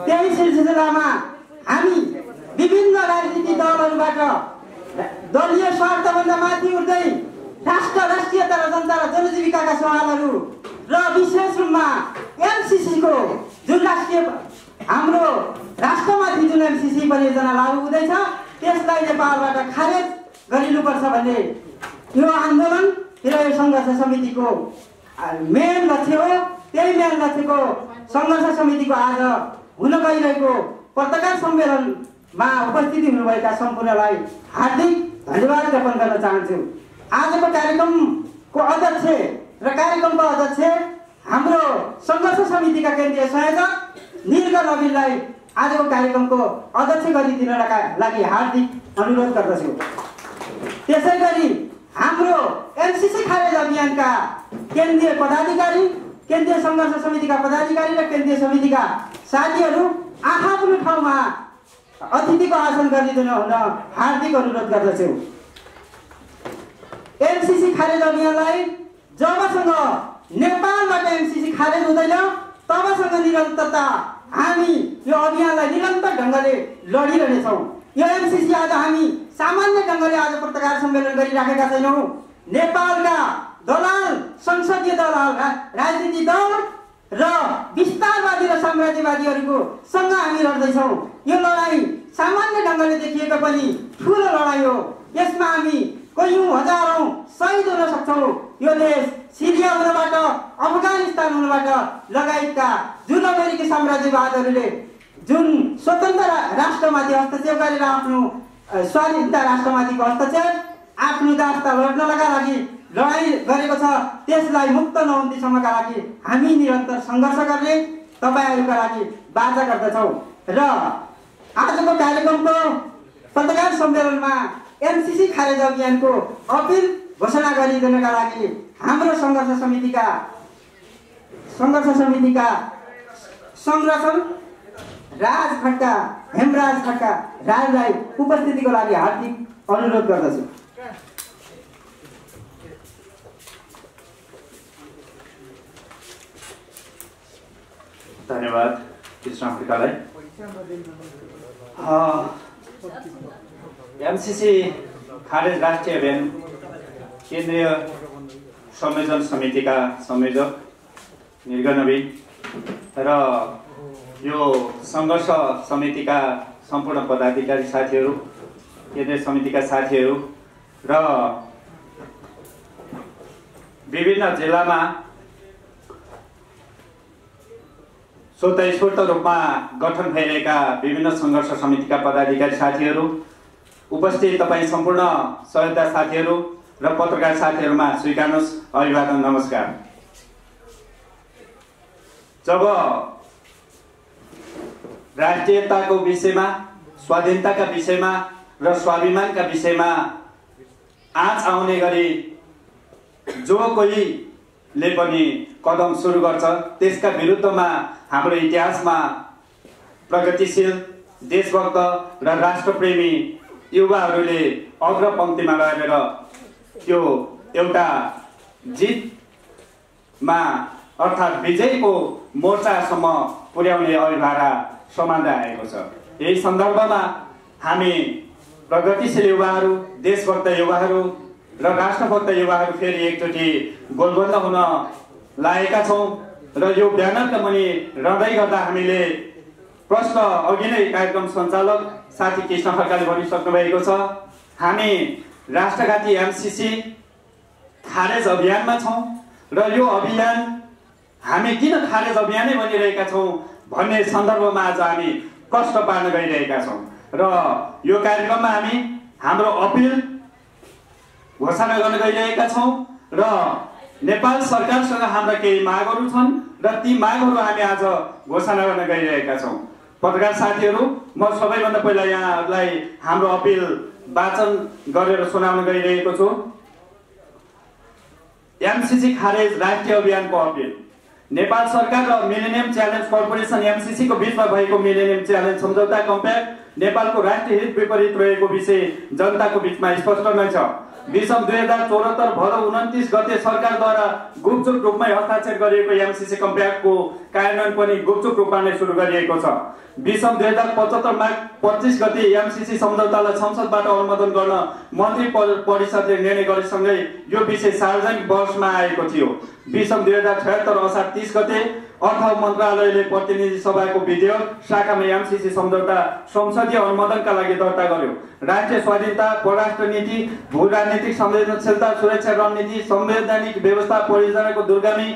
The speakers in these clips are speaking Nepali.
त्यही सिलसिलामा हामी विभिन्न राजनीतिक दलहरूबाट दलीय स्वार्थभन्दा माथि उठ्दै राष्ट्रियता र जनता र जनजीविकाका सवालहरू र विशेष रूपमा एमसीसीको जुन हाम्रो राष्ट्रमाथि जुन एमसीसी परियोजना लागू हुँदैछ त्यसलाई नेपालबाट खारेज गरिनुपर्छ भन्ने यो आन्दोलन र यो सङ्घर्ष समितिको मेन लक्ष्य हो। त्यही मेन लक्ष्यको सङ्घर्ष समितिको आज हुन गइरहेको पत्रकार सम्मेलनमा उपस्थिति हुनुभएका सम्पूर्णलाई हार्दिक धन्यवाद ज्ञापन गर्न चाहन्छु। आजको कार्यक्रमको अध्यक्ष र कार्यक्रमको अध्यक्ष हाम्रो सङ्घर्ष समितिका केन्द्रीय संयोजक नीलका नवीनलाई आजको कार्यक्रमको अध्यक्ष गरिदिनका लागि हार्दिक अनुरोध गर्दछु। त्यसै गरी हाम्रो एमसीसी खारेज अभियानका केन्द्रीय पदाधिकारी, केन्द्रीय सङ्घर्ष समितिका पदाधिकारी र केन्द्रीय समितिका साथीहरू आफ्नो ठाउँमा अतिथिको आसन गरिदिनु हुन हार्दिक अनुरोध गर्दछु। एमसीसी खारेज अभियानलाई जबसम्म नेपालबाट एमसीसी खारेज हुँदैन तबसम्म निरन्तरता हामी यो अभियानलाई निरन्तर ढङ्गले लडिरहनेछौँ। यो एमसीसी आज हामी सामान्य ढङ्गले आज पत्रकार सम्मेलन गरिराखेका छैनौँ। नेपालका दलाल, संसदीय दलाल, राजनीतिक दल र विस्तारवादी र साम्राज्यवादीहरूको सँग हामी लड्दैछौँ। यो लडाईँ सामान्य ढङ्गले देखिएको पनि ठुलो लडाईँ हो। यसमा हामी कयौँ हजारौँ शहीद हुन सक्छौँ। यो देश सिरिया हुनबाट, अफगानिस्तान हुनबाट लगायतका जुन अमेरिकी साम्राज्यवादहरूले जुन स्वतन्त्र राष्ट्रमाथि हस्तक्षेप गरेर आफ्नो स्वाधीनता राष्ट्रमाथिको हस्तक्षेप आफ्नो दास्ता लड्नका लागि लडाईँ गरेको छ, त्यसलाई मुक्त नहुन्तीसम्मका लागि हामी निरन्तर सङ्घर्ष गर्ने तपाईँहरूका लागि वाचा गर्दछौँ। र आजको कार्यक्रमको पत्रकार सम्मेलनमा एमसीसी खारेज अभियानको अपिल घोषणा गरिदिनका लागि हाम्रो सङ्घर्ष समितिका संरक्षण राज खड्का, हेमराज खड्का राजलाई उपस्थितिको लागि हार्दिक अनुरोध गर्दछु। धन्यवाद कृष्ण खड्कालाई। एमसीसी खारेज राष्ट्रिय अभियान केन्द्रीय संयोजन समितिका संयोजक नीलका नवीन र यो सङ्घर्ष समितिका सम्पूर्ण पदाधिकारी साथीहरू, केन्द्रीय समितिका साथीहरू र विभिन्न जिल्लामा स्वतः रूपमा गठन भइरहेका विभिन्न सङ्घर्ष समितिका पदाधिकारी साथीहरू, उपस्थित तपाईँ सम्पूर्ण सहयोगदाता साथीहरू र पत्रकार साथीहरूमा स्वीकार्नुहोस् अभिवादन, नमस्कार। जब राष्ट्रियताको विषयमा, स्वाधीनताका विषयमा र स्वाभिमानका विषयमा आँच आउने गरी जो कोहीले पनि कदम सुरु गर्छ त्यसका विरुद्धमा हाम्रो इतिहासमा प्रगतिशील, देशभक्त र राष्ट्रप्रेमी युवाहरूले अग्रपङ्क्तिमा रहेर त्यो एउटा जितमा अर्थात् विजयको मोर्चासम्म पुर्याउने अभिभारा समाउँदै आएको छ। यही सन्दर्भमा हामी प्रगतिशील युवाहरू, देशभक्त युवाहरू र राष्ट्रभक्त युवाहरू फेरि एकचोटि गोलबन्द हुन लागेका छौँ र यो ब्यानरका मुनि रहँदै गर्दा हामीले प्रश्न अघि नै कार्यक्रम सञ्चालक साथी कृष्ण खड्काले भनिसक्नु भएको छ, हामी राष्ट्रघाती एमसीसी खारेज अभियानमा छौँ र यो अभियान हामी किन खारेज अभियानै भनिरहेका छौँ भन्ने सन्दर्भमा आज हामी कष्ट पार्न गइरहेका छौँ र यो कार्यक्रममा हामी हाम्रो अपिल घोषणा गर्न गइरहेका छौँ र नेपाल सरकारसँग हाम्रा केही मागहरू छन् र ती मागहरू हामी आज घोषणा गर्न गइरहेका छौँ। पत्रकार साथीहरू, म सबैभन्दा पहिला यहाँहरूलाई हाम्रो अपिल वाचन गरेर सुनाउन गइरहेको छु। एमसीसी खारेज राष्ट्रिय अभियानको अपिल। नेपाल सरकार र मिलेनियम च्यालेन्ज कर्पोरेसन एमसीसी को बीचमा भएको मिलेनियम च्यालेन्ज सम्झौता कम्प्याक्ट नेपालको राष्ट्रिय हित विपरीत रहेको विषय जनताको बीचमा स्पष्ट नै छ। विषम 2074 भदौ 29 गते सरकारद्वारा गुपचुप रूपमै हस्ताक्षर गरिएको एमसीसी कम्प्याक्टको कार्यान्वयन पनि गुपचुप रूपमा नै सुरु गरिएको छ। विषम 2075 माघ 25 गते एमसीसी सम्झौतालाई संसदबाट अनुमोदन गर्न मन्त्री परिषदले निर्णय गरेसँगै यो विषय सार्वजनिक बहसमा आएको थियो। विषम 2076 असार 30 गते अर्थ मन्त्रालयले प्रतिनिधि सभाको विधेयक शाखामा एमसीसी सम्झौता संसदीय अनुमोदनका लागि दर्ता गर्यो। राष्ट्रिय स्वाधीनता, परराष्ट्र नीति, भू राजनीतिक संवेदनशीलता, सुरक्षा रणनीति, संवैधानिक व्यवस्था, परियोजनाको दूरगामी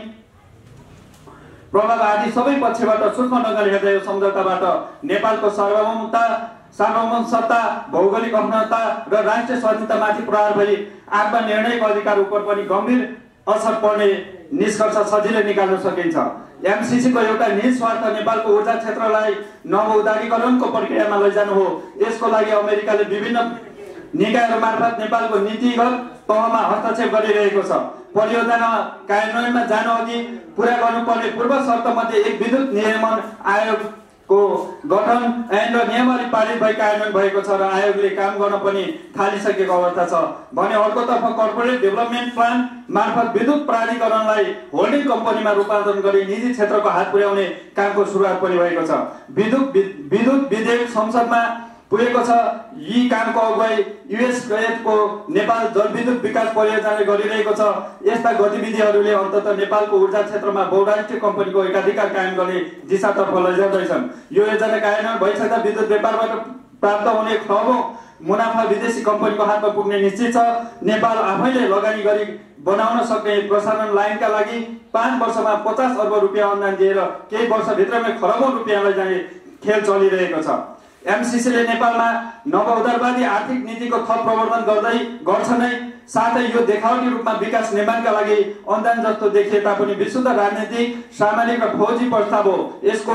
प्रभाव आदि सबै पक्षबाट सूक्ष्म ढङ्गले हेर्दा यो सम्झौताबाट नेपालको सार्वभौम सत्ता, भौगोलिक अखण्डता र राष्ट्रिय स्वाधीनतामाथि प्रहार भई आत्मनिर्णयको अधिकार उप पनि गम्भीर असर पर्ने निष्कर्ष सजिलै निकाल्न सकिन्छ। एमसीसी को एउटा निस्वार्थ नेपालको ऊर्जा क्षेत्रलाई नवउदारीकरणको प्रक्रियामा लैजानु हो। यसको लागि अमेरिकाले विभिन्न निकायहरू मार्फत नेपालको नीतिगत तहमा हस्तक्षेप गरिरहेको छ। परियोजना कार्यान्वयनमा जानु अघि पूरा गर्नुपर्ने पूर्व शर्त मध्ये एक विद्युत नियमन आयोगको गठन ऐन र नियमले पारित भई कार्यान्वयन भएको छ र आयोगले काम गर्न पनि थालिसकेको अवस्था छ भने अर्कोतर्फ कर्पोरेट डेभलपमेन्ट प्लान मार्फत विद्युत प्राधिकरणलाई होल्डिङ कम्पनीमा रूपान्तरण गरी निजी क्षेत्रको हात पुर्याउने कामको सुरुवात पनि भएको छ। विद्युत विधेयक संसदमा पुगेको छ। यी कामको अगुवाई युएसको नेपाल जलविद्युत विकास परियोजनाले गरिरहेको छ। यस्ता गतिविधिहरूले अन्ततः नेपालको ऊर्जा क्षेत्रमा बहुराष्ट्रिय कम्पनीको एकाधिकार कायम गर्ने दिशातर्फ लैजाँदैछन्। यो योजना कार्यान्वयन भइसक्दा विद्युत व्यापारबाट प्राप्त हुने खरबौं मुनाफा विदेशी कम्पनीको हातमा पुग्ने निश्चित छ। नेपाल आफैले लगानी गरी बनाउन सक्ने प्रसारण लाइनका लागि 5 वर्षमा 50 अर्ब रुपियाँ अनुदान दिएर केही वर्षभित्रमै खरबौं रुपियाँलाई जाने खेल चलिरहेको छ। एमसीसीले नेपालमा नवउदारवादी आर्थिक नीतिको थप प्रवर्तन गर्छ नै, साथै यो देखावटी रूपमा विकास निर्माणका लागि अनुदान जस्तो देखिए तापनि विशुद्ध राजनीतिक, सामाजिक र फौजी प्रस्ताव हो। यसको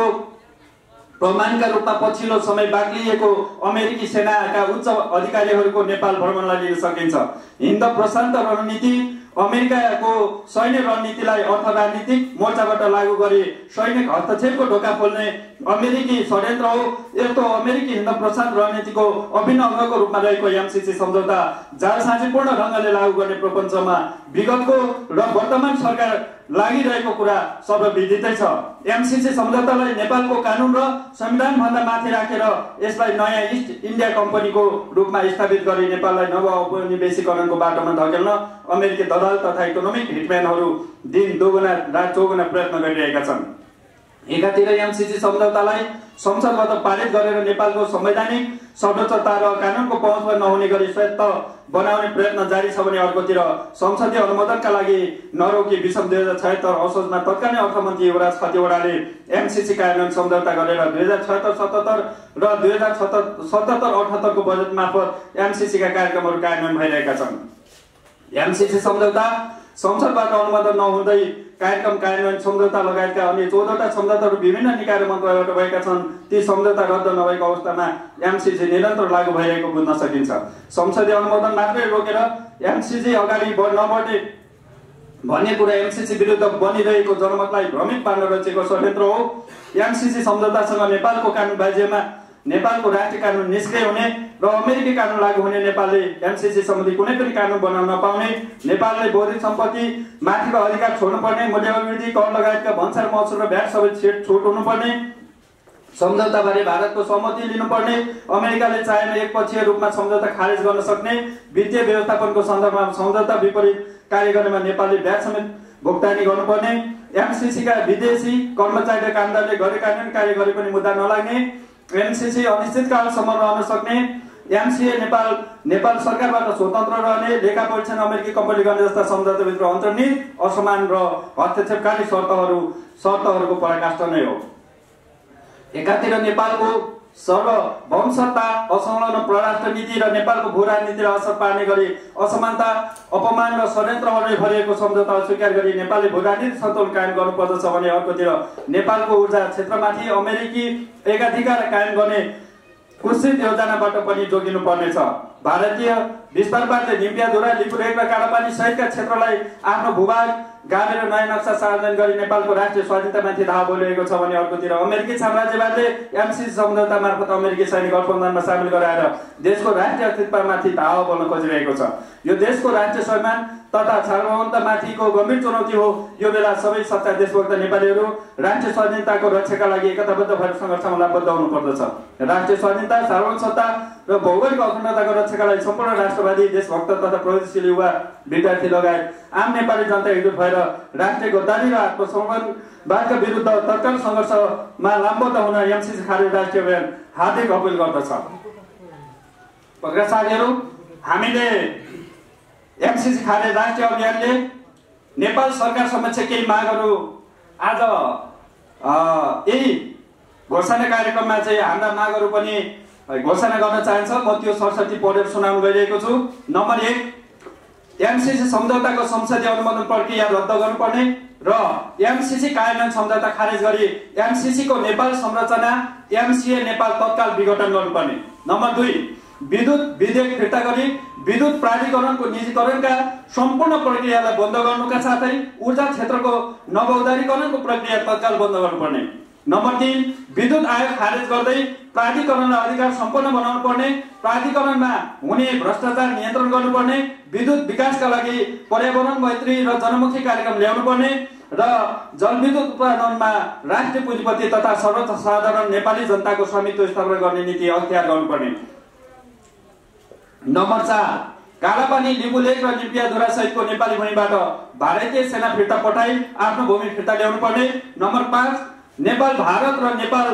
प्रमाणका रूपमा पछिल्लो समय बाक्लिएको अमेरिकी सेनाका उच्च अधिकारीहरूको नेपाल भ्रमणलाई लिन सकिन्छ। हिन्द प्रशान्त रणनीति अमेरिकाको सैन्य रणनीतिलाई अर्थ राजनीतिक मोर्चाबाट लागू गरी सैनिक हस्तक्षेपको ढोका खोल्ने अमेरिकी षड्यन्त्र हो। यस्तो अमेरिकी हिन्द प्रशान्त रणनीतिको अभिन्न अङ्गको रूपमा रहेको एमसीसी सम्झौता जालसाजीपूर्ण ढङ्गले लागू गर्ने प्रपञ्चमा विगतको र वर्तमान सरकार लागिरहेको कुरा सर्वविदितै छ। एमसीसी सम्झौतालाई नेपालको कानुन र संविधान भन्दा माथि राखेर यसलाई नयाँ इस्ट इन्डिया कम्पनीको रूपमा स्थापित गरी नेपाललाई नव औपनिवेशीकरणको बाटोमा धकेल्न अमेरिकी दलाल तथा इकोनोमिक हिटम्यानहरू दिन दोगुना रात चौगुना प्रयत्न गरिरहेका छन्। एकातिर एमसीसी सम्झौतालाई संसदबाट पारित गरेर नेपालको संवैधानिक सर्वोच्चता र कानुनको पहुँचमा नहुने गरी स्वायत्त बनाउने प्रयत्न जारी छ भने अर्कोतिर संसदीय अनुमोदनका लागि नरोकी विषम 2076 असोजमा तत्कालीन अर्थमन्त्री युवराज खतिवडाले एमसीसी कार्यान्वयन सम्झौता गरेर 2076-77 र 2077-78 को बजेट मार्फत एमसीसी का कार्यक्रमहरू कार्यान्वयन भइरहेका छन्। एमसीसी सम्झौता संसदबाट अनुमोदन नहुँदै कार्यक्रम कार्यान्वयन सम्झौता लगायतका अन्य 14वटा सम्झौताहरू विभिन्न निकाय मन्त्रालयबाट भएका छन्। ती सम्झौता रद्द नभएको अवस्थामा एमसीसी निरन्तर लागू भइरहेको बुझ्न सकिन्छ। संसदीय अनुमोदन मात्रै रोकेर एमसीसी अगाडि नबढ्ने भन्ने कुरा एमसीसी विरुद्ध बनिरहेको जनमतलाई भ्रमित पार्न रचेको षड्यन्त्र हो। एमसीसी सम्झौतासँग नेपालको कानुन बाज्यमा नेपालको राष्ट्रिय कानुन निष्क्रिय हुने र अमेरिकी कानुन लागू हुने नेपालले एमसीसी सम्बन्धी कुनै पनि कानुन बनाउन नपाउने, नेपालले बौद्धिक सम्पत्ति माथिको अधिकार छोड्नुपर्ने, मूल्य अभिवृद्धि कर लगायतका भन्सार महसुल र भ्याट सबै छुट हुनुपर्ने, सम्झौताबारे भारतको सहमति लिनुपर्ने, अमेरिकाले चाहेमा एकपक्षीय रूपमा सम्झौता खारेज गर्न सक्ने, वित्तीय व्यवस्थापनको सन्दर्भमा सम्झौता विपरीत कार्य गर्नेमा नेपालले भ्याट समेत भुक्तानी गर्नुपर्ने, एमसीसी का विदेशी कर्मचारी र कामदारले गैरकानुनी कार्य गरे पनि मुद्दा नलाग्ने, एमसीसी अनिश्चितकालसम्म रहन सक्ने, एमसीए नेपाल सरकारबाट स्वतन्त्र रहने, लेखा परीक्षण अमेरिकी कम्पनी गर्ने जस्ता सम्झौताभित्र अन्तर्निहित असमान र हस्तक्षेपकारी शर्तहरूको पराकाष्ठ नै हो। एकातिर नेपालको सार्वभौम सत्ता, असंलग्न परराष्ट्र नीति र नेपालको भू राजनीतिलाई असर पार्ने गरी असमानता, अपमान र षड्यन्त्रहरूले भरिएको सम्झौता स्वीकार गरी नेपालले भू राजनीतिक सन्तुलन कायम गर्नुपर्दछ भने अर्कोतिर नेपालको ऊर्जा क्षेत्रमाथि अमेरिकी एकाधिकार कायम गर्ने कुत्सित योजनाबाट पनि जोगिनु पर्नेछ। भारतीय विस्तारवादले निम्पियाधुरा, लिपुलेख र कालापानी सहितका क्षेत्रलाई आफ्नो भूभाग गाडेर नयाँ नक्सा सार्वजनिक गरी नेपालको राष्ट्रिय स्वाधीनतामाथि धावा बोलिरहेको छ भने अर्कोतिर अमेरिकी साम्राज्यवादले एमसिसी सम्झौता मार्फत अमेरिकी सैनिक गठबन्धनमा सामेल गराएर देशको राष्ट्रिय अस्तित्वमाथि धावा बोल्न खोजिरहेको छ। यो देशको राष्ट्रिय सम्मान तथा सार्वभौमतामाथिको गम्भीर चुनौती हो। यो बेला सबै सच्चा देशभक्त नेपालीहरू राष्ट्रिय स्वाधीनताको रक्षाका लागि एकताबद्ध भएर सङ्घर्षमा लाभबद्ध हुनुपर्दछ। राष्ट्रिय स्वाधीनता, सार्वभौम सत्ता र भौगोलिक अखण्डताको रक्षाका लागि सम्पूर्ण राष्ट्रवादी, देशभक्त तथा प्रगतिशील युवा, विद्यार्थी लगायत आम नेपाली जनता एकजुट भएर राष्ट्रिय गद्दारी र आत्मसमर्पणवादका विरुद्ध तत्काल सङ्घर्षमा लामबद्ध हुन एमसिसी खारेज राष्ट्रिय अभियान हार्दिक अपिल गर्दछ। साथीहरू, हामीले एमसिसी खारेज राष्ट्रिय अभियानले नेपाल सरकार समक्ष केही मागहरू आज यही घोषणा कार्यक्रममा चाहिँ हाम्रा मागहरू पनि घोषणा गर्न चाहन्छ। म त्यो सरस्वती पढेर सुनाउन गइरहेको छु। नम्बर 1, एमसिसी सम्झौताको संसदीय अनुमोदन प्रक्रिया रद्द गर्नुपर्ने र एमसिसी कार्यान्वयन सम्झौता खारेज गरी एमसिसी को नेपाल संरचना एमसिए नेपाल तत्काल विघटन गर्नुपर्ने। नम्बर 2, विद्युत विधेयक फिर्ता गरी विद्युत प्राधिकरणको निजीकरणका सम्पूर्ण प्रक्रियालाई बन्द गर्नुका साथै ऊर्जा क्षेत्रको नवोदारीकरणको प्रक्रिया तत्काल बन्द गर्नुपर्ने। नम्बर 3, विद्युत आयोग खारेज गर्दै प्राधिकरणलाई अधिकार सम्पन्न बनाउनु पर्ने, प्राधिकरणमा हुने भ्रष्टाचार नियन्त्रण गर्नुपर्ने, विद्युत विकासका लागि पर्यावरण मैत्री र जनमुखी कार्यक्रम ल्याउनु पर्ने र जलविद्युत उत्पादनमा राष्ट्रिय पुँजीपति तथा सर्वसाधारण नेपाली जनताको स्वामित्व स्थापना गर्ने नीति अख्तियार गर्नुपर्ने। नम्बर 4, कालापानी, लिम्बुलेक र लिम्पियाधुरा सहितको नेपाली भूमिबाट भारतीय सेना फिर्ता पठाई आफ्नो भूमि फिर्ता ल्याउनु पर्ने। नम्बर 5, नेपाल भारत र नेपाल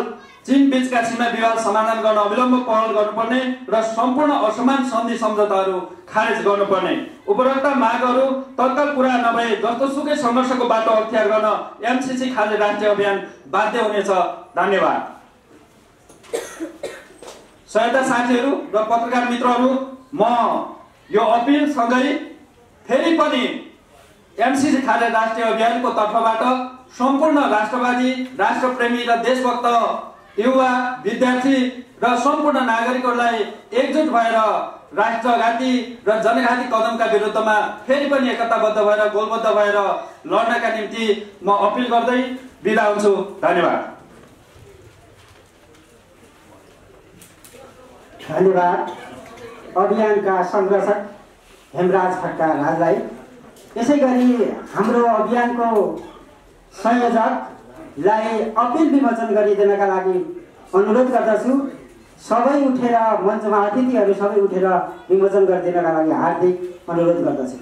चीन बीचका सीमा विवाद समाधान गर्न अविलम्ब पहल गर्नुपर्ने र सम्पूर्ण असमान सन्धि सम्झौताहरू खारेज गर्नुपर्ने। उपरोक्त मागहरू तत्काल पूरा नभए जस्तोसुकै सङ्घर्षको बाटो अख्तियार गर्न एमसिसी खारेज राष्ट्रिय अभियान बाध्य हुनेछ। धन्यवाद। सहायता साथीहरू र पत्रकार मित्रहरू, म यो अपिल सँगै फेरि पनि एमसिसी खारेज राष्ट्रिय अभियानको तर्फबाट सम्पूर्ण राष्ट्रवादी, राष्ट्रप्रेमी र देशभक्त युवा, विद्यार्थी र सम्पूर्ण नागरिकहरूलाई एकजुट भएर राष्ट्रघाती र जनघाती कदमका विरुद्धमा फेरि पनि एकताबद्ध भएर गोलबद्ध भएर लड्नका निम्ति म अपिल गर्दै बिदा हुन्छु। धन्यवाद। धन्यवाद अभियानका संरक्षक हेमराज खड्का राजलाई। यसै गरी हाम्रो अभियानको संयोजकलाई अपिल विमोचन गरिदिनका लागि अनुरोध गर्दछु। सबै उठेर मञ्चमा अतिथिहरू सबै उठेर विमोचन गरिदिनका लागि हार्दिक अनुरोध गर्दछु।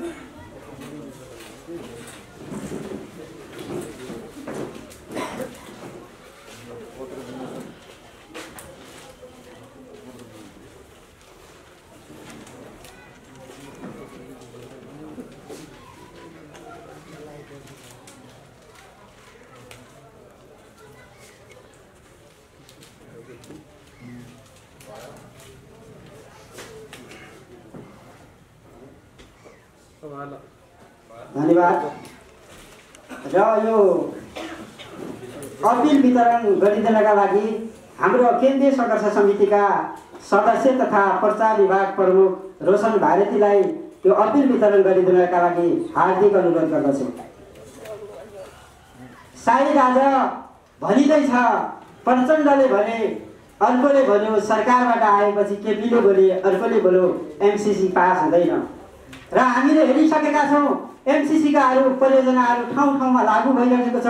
धन्यवाद। र यो अपिल वितरण गरिदिनका लागि हाम्रो केन्द्रीय सङ्घर्ष समितिका सदस्य तथा प्रचार विभाग प्रमुख रोशन भारतीलाई यो अपिल वितरण गरिदिनका लागि हार्दिक अनुरोध गर्दछु। सायद आज भनिँदैछ, प्रचण्डले भने, अर्कोले भन्यो, सरकारबाट आएपछि केपीले बोले, अर्कोले बोल्यो एमसिसी पास हुँदैन। र हामीले हेरिसकेका छौँ एमसिसीका परियोजनाहरू ठाउँ ठाउँमा लागू भइरहेको छ।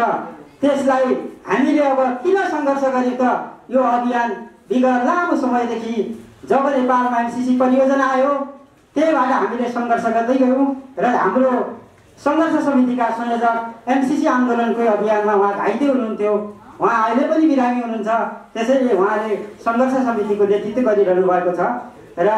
त्यसलाई हामीले अब किन सङ्घर्ष गर्यो त? यो अभियान विगत लामो समयदेखि जब नेपालमा एमसिसी परियोजना आयो त्यहीबाट हामीले सङ्घर्ष गर्दै गयौँ र हाम्रो सङ्घर्ष समितिका संयोजक एमसिसी आन्दोलनको अभियानमा उहाँ घाइते हुनुहुन्थ्यो। उहाँ अहिले पनि बिरामी हुनुहुन्छ। त्यसैले उहाँले सङ्घर्ष समितिको नेतृत्व गरिरहनु भएको छ र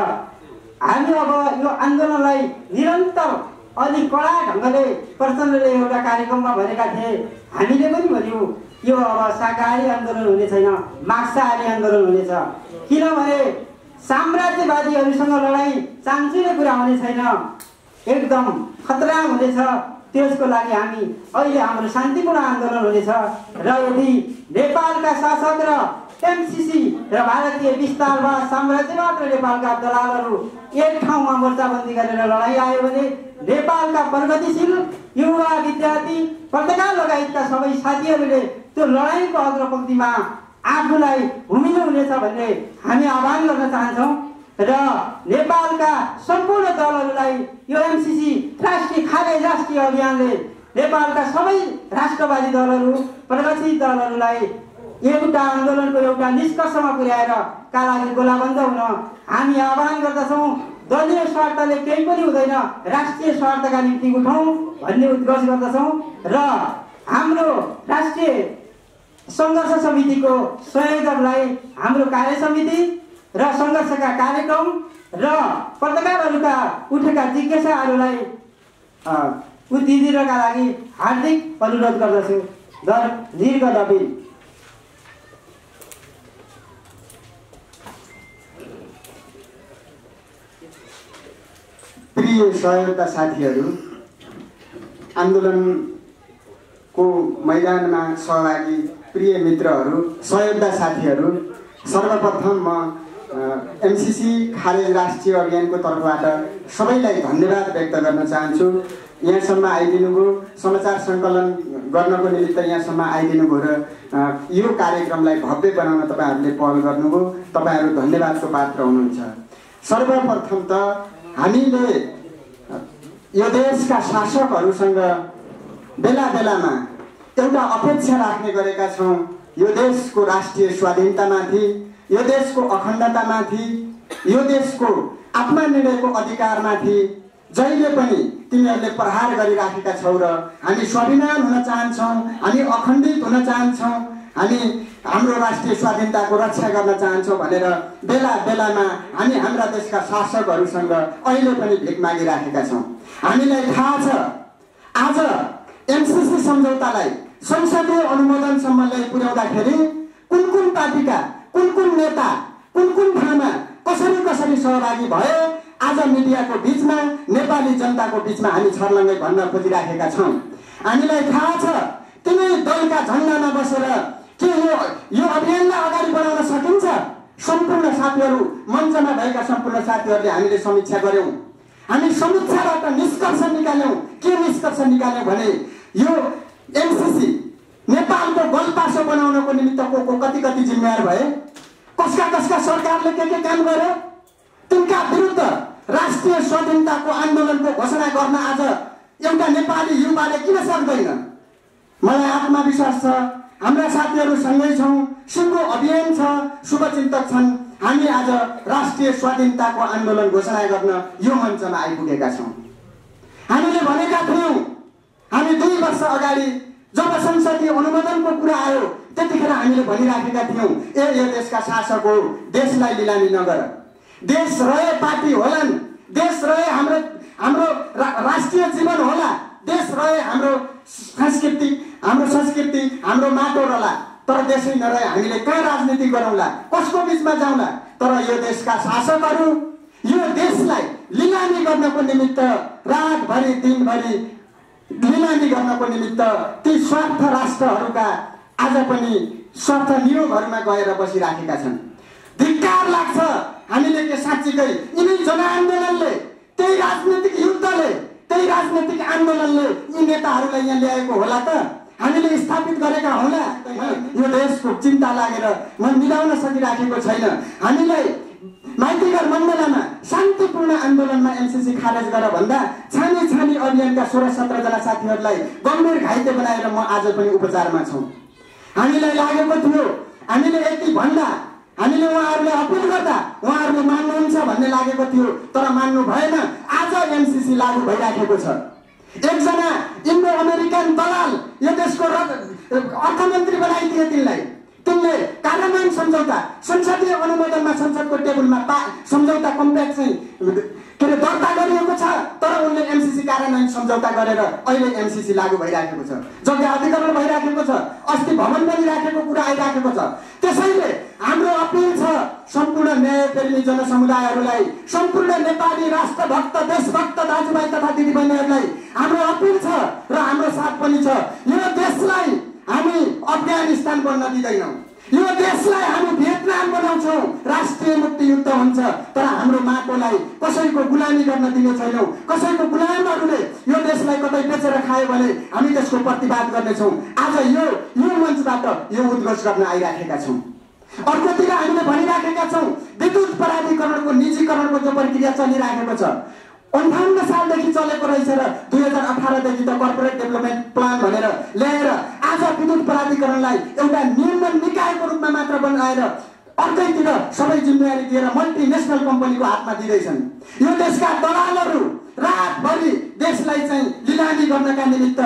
हामी अब यो आन्दोलनलाई निरन्तर अलि कडा ढङ्गले प्रचण्डले एउटा कार्यक्रममा भनेका थिए, हामीले पनि भन्यौँ यो अब शाकाहारी आन्दोलन हुने छैन, मांसाहारी आन्दोलन हुनेछ। किनभने साम्राज्यवादीहरूसँग लडाइँ चान्चुने कुरा हुने छैन, एकदम खतरा हुनेछ। त्यसको लागि हामी अहिले हाम्रो शान्तिपूर्ण आन्दोलन हुनेछ र यदि नेपालका शासक र एमसीसी र भारतीय विस्तारवाद साम्राज्यवाद र नेपालका दलालहरू एक ठाउँमा मोर्चाबन्दी गरेर लडाइँ आयो भने नेपालका प्रगतिशील युवा विद्यार्थी पत्रकार लगायतका सबै साथीहरूले त्यो लडाइँको अग्रपङ्क्तिमा आफूलाई भूमिनु हुनेछ भन्ने हामी आह्वान गर्न चाहन्छौँ र नेपालका सम्पूर्ण दलहरूलाई यो एमसीसी राष्ट्रिय खारेज राष्ट्रिय अभियानले नेपालका सबै राष्ट्रवादी दलहरू प्रगतिशील दलहरूलाई एउटा आन्दोलनको एउटा निष्कर्षमा पुर्याएर का लागि गोलाबन्द हुन हामी आह्वान गर्दछौँ। दलीय स्वार्थले केही पनि हुँदैन, राष्ट्रिय स्वार्थका निम्ति उठौँ भन्ने उद्घोष गर्दछौँ र हाम्रो राष्ट्रिय सङ्घर्ष समितिको संयोजकलाई हाम्रो कार्य समिति र सङ्घर्षका कार्यक्रम र पत्रकारहरूका उठेका जिज्ञासाहरूलाई उत्तर दिनका लागि हार्दिक अनुरोध गर्दछु। दीर्घ दबिल। प्रिय सहयोगका साथीहरू, आन्दोलनको मैदानमा सहभागी प्रिय मित्रहरू, सहयोगका साथीहरू, सर्वप्रथम म एमसीसी खारेज राष्ट्रिय अभियानको तर्फबाट सबैलाई धन्यवाद व्यक्त गर्न चाहन्छु। यहाँसम्म आइदिनुभयो, समाचार सङ्कलन गर्नको निमित्त यहाँसम्म आइदिनुभयो र यो कार्यक्रमलाई भव्य बनाउन तपाईँहरूले पहल गर्नुभयो। तपाईँहरू धन्यवादको पात्र हुनुहुन्छ। सर्वप्रथम त हामीले यो देशका शासकहरूसँग बेला बेलामा एउटा अपेक्षा राख्ने गरेका छौँ। यो देशको राष्ट्रिय स्वाधीनतामाथि, यो देशको अखण्डतामाथि, यो देशको आत्मनिर्णयको अधिकारमाथि जहिले पनि तिमीहरूले प्रहार गरिराखेका छौ र हामी स्वाभिमान हुन चाहन्छौँ, हामी अखण्डित हुन चाहन्छौँ, हामी हाम्रो राष्ट्रिय स्वाधीनताको रक्षा गर्न चाहन्छौँ भनेर बेला बेलामा हामी हाम्रा देशका शासकहरूसँग अहिले पनि भिख मागिराखेका छौँ। हामीलाई थाहा छ आज एमसीसी सम्झौतालाई संसदीय अनुमोदनसम्म ल्याइ पुर्याउँदाखेरि कुन कुन पार्टीका कुन कुन नेता कुन कुन ठाउँमा कसरी कसरी सहभागी भए आज मिडियाको बिचमा, नेपाली जनताको बिचमा हामी छर्लङ्गै भन्न खोजिराखेका छौँ। हामीलाई थाहा छ तिनै दलका झन्डामा बसेर के यो अभियानलाई अगाडि बढाउन सकिन्छ। सम्पूर्ण साथीहरू, मञ्चमा भएका सम्पूर्ण साथीहरूले हामीले समीक्षा गऱ्यौँ। हामी समीक्षाबाट निष्कर्ष निकाल्यौँ। के निष्कर्ष निकाल्यौँ भने यो एमसीसी नेपालको बलपासो बनाउनको निमित्त को कति कति जिम्मेवार भए, कसका कसका सरकारले के काम गरे, तिनका विरुद्ध राष्ट्रिय स्वाधीनताको आन्दोलनको घोषणा गर्न आज एउटा नेपाली युवाले किन सक्दैन? मलाई आत्मविश्वास छ हाम्रा साथीहरू सँगै छौँ, सिङ्गो अभियान छ, शुभचिन्तक छन्। हामी आज राष्ट्रिय स्वाधीनताको आन्दोलन घोषणा गर्न यो मञ्चमा आइपुगेका छौँ। हामीले भनेका थियौँ, हामी 2 वर्ष अगाडि जब संसदीय अनुमोदनको कुरा आयो त्यतिखेर हामीले भनिराखेका थियौँ, यो देशका शासक हो, देशलाई लिलामी नगर, देश रहे पार्टी होलान्, देश रहे हाम्रो राष्ट्रिय जीवन होला, देश रहे हाम्रो संस्कृति, हाम्रो माटो रहला, तर देशै नरहे हामीले कहाँ राजनीति गरौँला, कसको बिचमा जाउँला? तर यो देशका शासकहरू यो देशलाई लिलामी गर्नको निमित्त रातभरि दिनभरि लिलामी गर्नको निमित्त ती स्वार्थ राष्ट्रहरूका आज पनि स्वार्थ नियोगहरूमा गएर बसिराखेका छन्। धिक्कार लाग्छ। हामीले के साँच्चीकै यिनै जनआन्दोलनले, त्यही राजनीतिक युद्धले, त्यही राजनीतिक आन्दोलनले यी नेताहरूलाई यहाँ ल्याएको होला त? हामीले स्थापित गरेका होला? यो देशको चिन्ता लागेर म मिलाउन सकिराखेको छैन। हामीलाई माइतीघर मण्डलामा शान्तिपूर्ण आन्दोलनमा एमसीसी खारेज गर भन्दा छानी अभियानका 16-17 जना साथीहरूलाई गम्भीर घाइते बनाएर म आज पनि उपचारमा छौँ। हामीलाई लागेको थियो हामीले यति भन्दा, हामीले उहाँहरूले अपिल गर्दा उहाँहरूले मान्नुहुन्छ भन्ने लागेको थियो, तर मान्नु भएन। आज एमसीसी लागू भइराखेको छ। एकजना इन्डो अमेरिकन दलाल यो देशको अर्थमन्त्री बनाइदिए तिनले कार्यान्वयन सम्झौता संसदीय अनुमोदनमा संसदको टेबलमा सम्झौता कम्प्याक्ट चाहिँ दर्ता गरिएको छ, तर उनले एमसीसी कार्यान्वयन सम्झौता गरेर अहिले एमसीसी लागू भइराखेको छ, जग्गा अधिग्रहण भइराखेको छ, अस्ति भवन बनिराखेको कुरा आइराखेको छ। त्यसैले हाम्रो अपिल छ सम्पूर्ण न्यायप्रेमी जनसमुदायहरूलाई, सम्पूर्ण नेपाली राष्ट्रभक्त देशभक्त दाजुभाइ तथा दिदीबहिनीहरूलाई हाम्रो अपिल छ र हाम्रो साथ पनि छ। यो देशलाई हामी अफगानिस्तान बन्न दिँदैनौँ, यो देशलाई हामी हुन्छ, तर हाम्रो माटोलाई कसैको गुलामी गर्न दिने छैनौँ। कसैको गुलामहरूले यो देशलाई कतै बेचेर खायो भने हामी त्यसको प्रतिवाद गर्नेछौँ। आज यो मञ्चबाट यो उद्घोष गर्न आइराखेका छौँ। अर्कोतिर हामीले भनिराखेका छौँ विद्युत प्राधिकरणको निजीकरणको जो प्रक्रिया चलिराखेको छ 58 सालदेखि चलेको रहेछ र 2018 देखि त कर्पोरेट डेभलपमेन्ट प्लान भनेर ल्याएर आज विद्युत प्राधिकरणलाई एउटा नियमन निकायको रूपमा मात्र बनाएर अर्कैतिर सबै जिम्मेवारी दिएर मल्टिनेसनल कम्पनीको हातमा दिँदैछन्। यो देशका दलालहरू रातभरि देशलाई चाहिँ लिलामी गर्नका निमित्त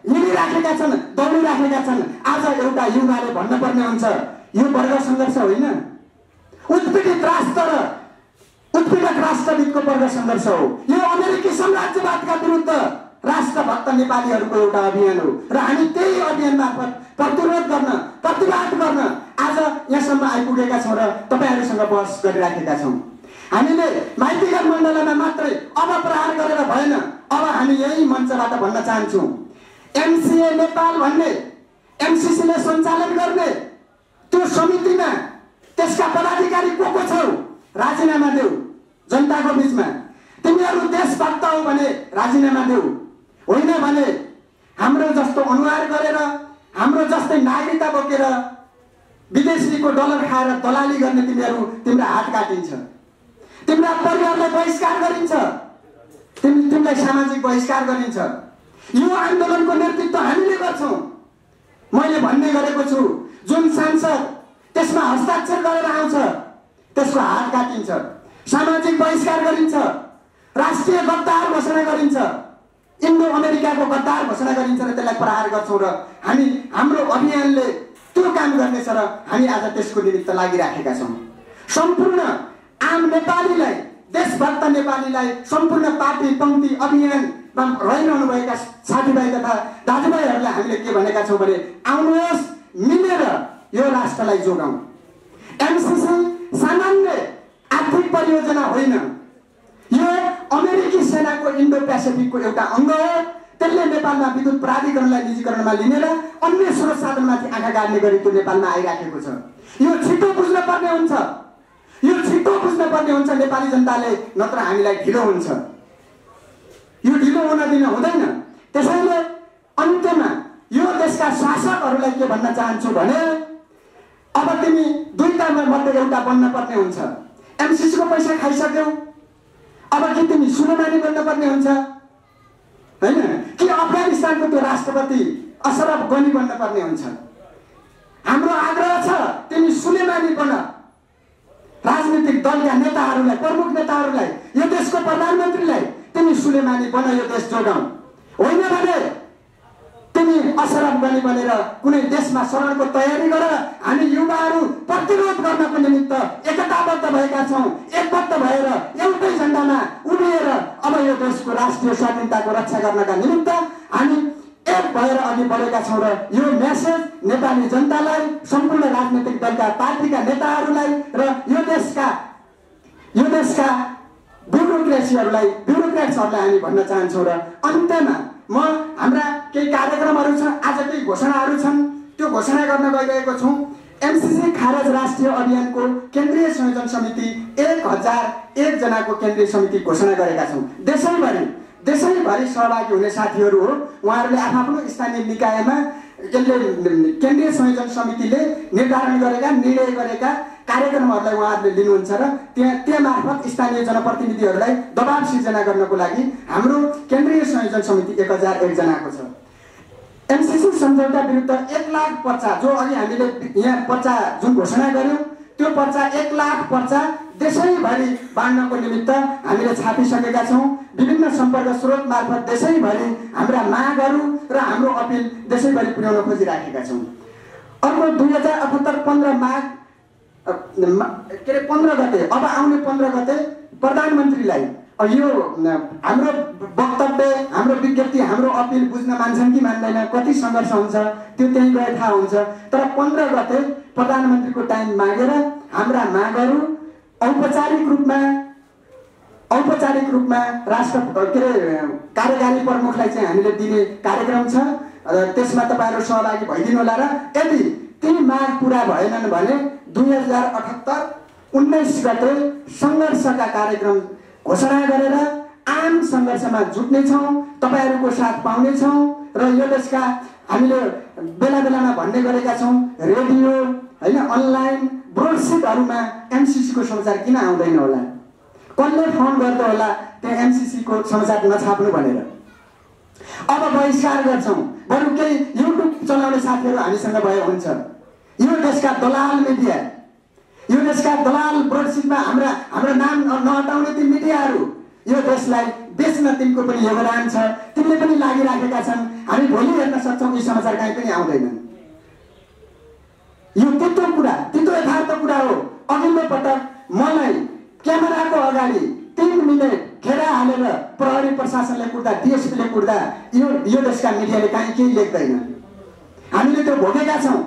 हिँडिराखेका छन्, दौडिराखेका छन्। आज एउटा युवाले भन्नुपर्ने हुन्छ यो वर्ग सङ्घर्ष होइन, उत्पीडित राष्ट्रविदको वर्ग सङ्घर्ष हो। यो अमेरिकी साम्राज्यवादका विरुद्ध राष्ट्रभक्त नेपालीहरूको एउटा अभियान हो र हामी त्यही अभियान मार्फत प्रतिरोध गर्न, प्रतिवाद गर्न आज यहाँसम्म आइपुगेका छौँ र तपाईँहरूसँग बहस गरिराखेका छौँ। हामीले माइतीघर मण्डलमा मात्रै अब प्रहार गरेर भएन, अब हामी यही मञ्चबाट भन्न चाहन्छौँ एमसिए नेपाल भन्ने एमसिसीले सञ्चालन गर्ने त्यो समितिमा त्यसका पदाधिकारी को छौ राजीनामा देऊ। जनताको बीचमा तिमीहरू देशभक्त हौ भने राजीनामा देऊ, होइन भने हाम्रो जस्तो अनुहार गरेर हाम्रो जस्तै नागरिकता बोकेर विदेशीको डलर खाएर दलाली गर्ने तिम्रा हात काटिन्छ, तिम्रा परिवारलाई बहिष्कार गरिन्छ, तिमीलाई सामाजिक बहिष्कार गरिन्छ। यो आन्दोलनको नेतृत्व हामीले गर्छौँ। मैले भन्ने गरेको छु जुन सांसद त्यसमा हस्ताक्षर गरेर आउँछ त्यसको हात काटिन्छ, सामाजिक बहिष्कार गरिन्छ, राष्ट्रिय गद्दार घोषणा गरिन्छ, इन्डो अमेरिकाको गद्दार घोषणा गरिन्छ र त्यसलाई प्रहार गर्छौँ र हाम्रो अभियानले त्यो काम गर्नेछ र हामी आज त्यसको निमित्त लागिराखेका छौँ। सम्पूर्ण आम नेपालीलाई, देशभक्त नेपालीलाई, सम्पूर्ण पार्टी पङ्क्ति अभियानमा रहिरहनुभएका साथीभाइ तथा दाजुभाइहरूलाई हामीले के भनेका छौँ भने आउनुहोस् मिलेर यो राष्ट्रलाई जोगाउँ। एमसिसी सामान्य आर्थिक परियोजना होइन, यो अमेरिकी सेनाको इन्डो पेसिफिकको एउटा अङ्ग हो। त्यसले नेपालमा विद्युत प्राधिकरणलाई निजीकरणमा लिनेर अन्य स्रोत साधनमाथि आँखा गाड्ने गरी त्यो नेपालमा आइराखेको छ। यो छिटो बुझ्न पर्ने हुन्छ, यो छिटो बुझ्न पर्ने हुन्छ नेपाली जनताले, नत्र हामीलाई ढिलो हुन्छ। यो ढिलो हुन दिन हुँदैन। त्यसैले अन्त्यमा यो देशका शासकहरूलाई के भन्न चाहन्छु भने अब तिमी दुईटा मध्ये एउटा बन्न पर्ने हुन्छ। एमसिसीको पैसा खाइसक्यौ, अब कि तिमी सुलेमानी बन्न पर्ने हुन्छ होइन, कि अफगानिस्तानको त्यो राष्ट्रपति अशरफ गनी बन्न पर्ने हुन्छ। हाम्रो आग्रह छ तिमी सुलेमानी बन। राजनीतिक दलका नेताहरूलाई, प्रमुख नेताहरूलाई, यो देशको प्रधानमन्त्रीलाई तिमी सुलेमानी बन, यो देश जोगाऊ। होइन भने तिमी अशरफ गनी बनेर कुनै देशमा शरणको तयारी गर। हामी युवाहरू प्रतिरोध गर्नको निमित्त एकताबद्ध भएका छौँ। एकबद्ध भएर एउटै झन्डामा उभिएर अब यो देशको राष्ट्रिय स्वाधीनताको रक्षा गर्नका निमित्त हामी एक भएर अघि बढेका छौँ र यो मेसेज नेपाली जनतालाई, सम्पूर्ण राजनीतिक दलका पार्टीका नेताहरूलाई र यो देशका ब्युरोक्रेट्सहरूलाई हामी भन्न चाहन्छौँ। र अन्त्यमा हाम्रा केही कार्यक्रमहरू छन्, आज केही घोषणाहरू छन्, त्यो घोषणा गर्न गइरहेको छौँ। एमसिसी खारेज राष्ट्रिय अभियानको केन्द्रीय संयोजन समिति 1001 जनाको केन्द्रीय समिति घोषणा गरेका छौँ। देशैभरि सहभागी हुने साथीहरू हो। उहाँहरूले आफ्नो स्थानीय निकायमा केन्द्रीय संयोजन समितिले निर्धारण गरेका, निर्णय गरेका कार्यक्रमहरूलाई उहाँहरूले लिनुहुन्छ र त्यहाँ मार्फत स्थानीय जनप्रतिनिधिहरूलाई दबाब सिर्जना गर्नको लागि हाम्रो केन्द्रीय संयोजन समिति 1001 जनाको छ। एमसिसी सम्झौता विरुद्ध 1 लाख पर्चा, जो अघि हामीले यहाँ पर्चा जुन घोषणा गर्यौँ त्यो पर्चा 1 लाख पर्चा देशैभरि बाँड्नको निमित्त हामीले छापिसकेका छौँ। विभिन्न सम्पर्क स्रोत मार्फत देशैभरि हाम्रा मागहरू र हाम्रो अपिल देशैभरि पुर्याउन खोजिराखेका छौँ। अर्को 2078 15 गते, अब आउने 15 गते प्रधानमन्त्रीलाई यो हाम्रो वक्तव्य, हाम्रो विज्ञप्ति, हाम्रो अपिल बुझ्न मान्छन् कि मान्दैन, कति सङ्घर्ष हुन्छ त्यो त्यहीँ गए थाहा हुन्छ। तर 15 गते प्रधानमन्त्रीको टाइम मागेर हाम्रा मागहरू औपचारिक रूपमा राष्ट्र कार्यकारी प्रमुखलाई चाहिँ हामीले दिने कार्यक्रम छ। त्यसमा तपाईँहरू सहभागी भइदिनु होला र यदि ती माग पुरा भएनन् भने 2078 19 गते सङ्घर्षका कार्यक्रम घोषणा गरेर आम सङ्घर्षमा जुट्नेछौँ, तपाईँहरूको साथ पाउनेछौँ र यो देशका हामीले बेला बेलामा भन्ने गरेका छौँ रेडियो होइन अनलाइन ब्रोडसिटहरूमा एमसिसीको समाचार किन आउँदैन होला, कसले फोन गर्दो होला त्यहाँ एमसिसीको समाचार नछाप्नु भनेर। अब बहिष्कार गर्छौँ, बरु केही युट्युब चलाउने साथीहरू हामीसँग भए हुन्छ। यो देशका दलाल मिडिया, यो देशका दलाल ब्रोडसिटमा हाम्रो नाम नहटाउने ती मिडियाहरू यो देशलाई बेच्न तिनको पनि योगदान छ, तिनले पनि लागिराखेका छन्। हामी भोलि हेर्न सक्छौँ यी समाचार कहीँ पनि आउँदैनन्। यो त्यत्रो कुरा, त्यत्रो यथार्थ कुरा हो। अघिल्लो पटक मलाई क्यामेराको अगाडि 3 मिनट खेरा हालेर प्रहरी प्रशासनले कुट्दा, डिएसपीले कुट्दा यो देशका मिडियाले कहीँ केही लेख्दैन। हामीले त्यो भोगेका छौँ।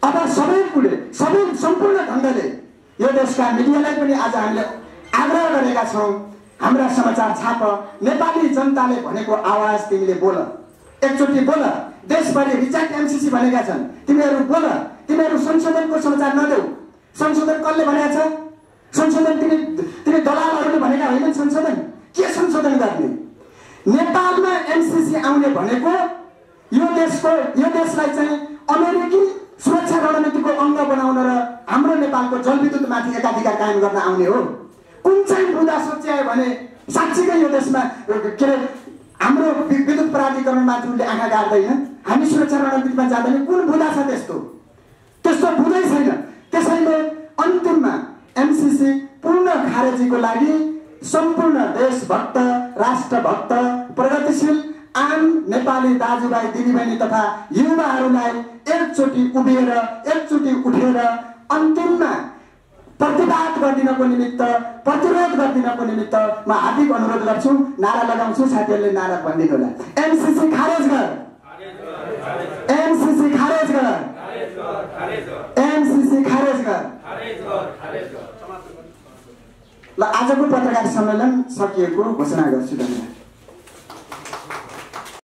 अब सबै सम्पूर्ण ढङ्गले यो देशका मिडियालाई पनि आज हामीले आग्रह गरेका छौँ, हाम्रा समाचार छाप, नेपाली जनताले भनेको आवाज तिमीले बोल, एकचोटि बोल। देशभरि रिजेक्ट एमसिसी भनेका छन्, तिमीहरू बोल। तिमीहरू संशोधनको समाचार नदेऊ। संशोधन कसले भनेको छ? संशोधन तिमी दलालहरूले भनेका होइनन्। संशोधन के संशोधन गर्ने? नेपालमा एमसिसी आउने भनेको यो देशलाई चाहिँ अमेरिकी सुरक्षा रणनीतिको अङ्ग बनाउन र हाम्रो नेपालको जलविद्युतमाथि एकाधिकार कायम गर्न आउने हो। कुन चाहिँ बुँदा सोच्यायो भने साँच्चीकै यो देशमा के अरे हाम्रो विद्युत प्राधिकरणमाथि उनले आँखा गाड्दैन, हामी सुरक्षा रणनीतिमा जाँदैन। कुन बुँदा छ त्यस्तो बुँदै छैन। त्यसैले अन्तिममा एमसिसी पूर्ण खारेजीको लागि सम्पूर्ण देशभक्त, राष्ट्रभक्त, प्रगतिशील आम नेपाली दाजुभाइ दिदीबहिनी तथा युवाहरूलाई एकचोटि उभिएर, एकचोटि उठेर अन्तिममा प्रतिवाद गरिदिनको निमित्त, प्रतिरोध गरिदिनको निमित्त म हार्दिक अनुरोध गर्छु, नारा लगाउँछु। साथीहरूले नारा भनिदिनु होला, एमसिसी खारेज गर, एमसिसी खारेज गर, एमसिसी खारेज गर। ल आजको पत्रकार सम्मेलन सकिएको घोषणा गर्छु। धन्यवाद।